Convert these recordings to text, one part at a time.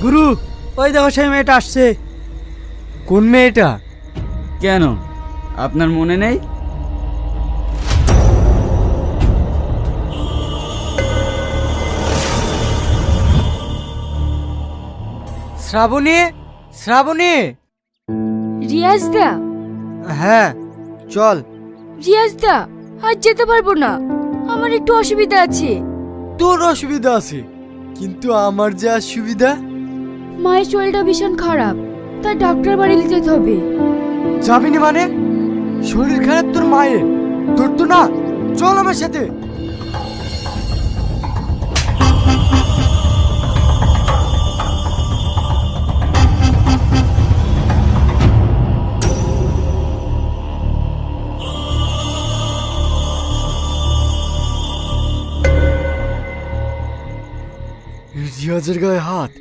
গুরু, ওই দেখো সেই মেয়েটা আসছে। কোন মেয়েটা? কেন, আপনার মনে নেই? শ্রাবণী, শ্রাবণী। রিয়াজ দা। হ্যাঁ চল। রিয়াজ দা, আজ যেতে পারবো না, আমার একটু অসুবিধা আছে। তোর অসুবিধা আছে, কিন্তু আমার যে আর সুবিধা। মায়ের শরীরটা ভীষণ খারাপ, তাই ডাক্তার বাড়ি যেতে হবে। যাবি না মানে? শরীর খারাপ তোর মায়ের, তোর তো না। চল আমার সাথে। রিয়াজের গায়ে হাত,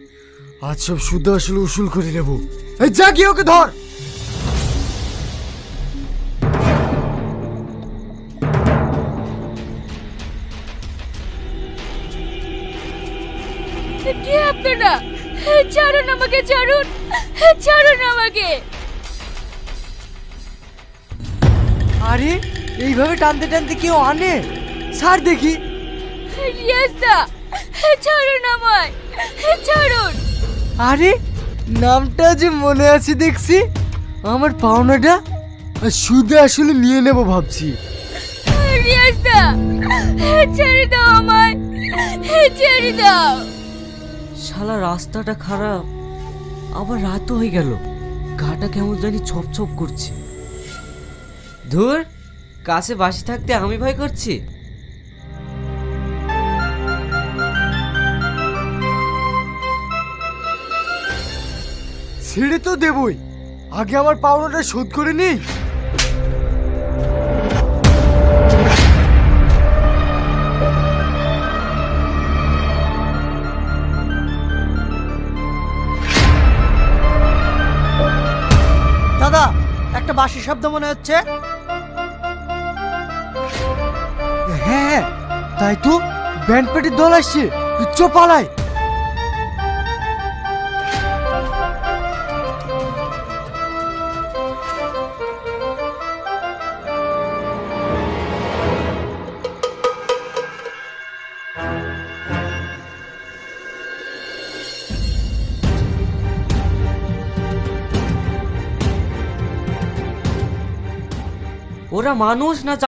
আজ সব শুদ্ধ আসলে উসুল করে নেব। এই যা গিয়ে ওকে ধর। কে আপনারা? ছাড়ুন আমাকে, ছাড়ুন, ছাড়ুন আমাকে। আরে এইভাবে টানতে টানতে কেউ আনে? ছাড় দেখি। রিয়াজ দা, ছাড়ুন আমায়, ছাড়ুন। আরে নামটা যে মনে আছে দেখছি। আমার পাওনাটা সুদে আসলে নিয়ে নেব ভাবছি। রিয়াজ দা, ছেড়ে দাও আমায়, ছেড়ে দাও। শালা রাস্তাটা খারাপ, আবার রাতও হয়ে গেল, গাটা কেমন জানি ছপ ছপ করছে। ধুর, কাছে বাসি থাকতে আমি ভয় করছি। ছেড়ে তো দেবই, আগে আমার পাওনাটা শোধ করে নি। দাদা, একটা বাঁশির শব্দ মনে হচ্ছে। হ্যাঁ হ্যাঁ, তাই তো ব্যান্ড পার্টির দল আসছে। চ পালাই। ওরা মানুষ না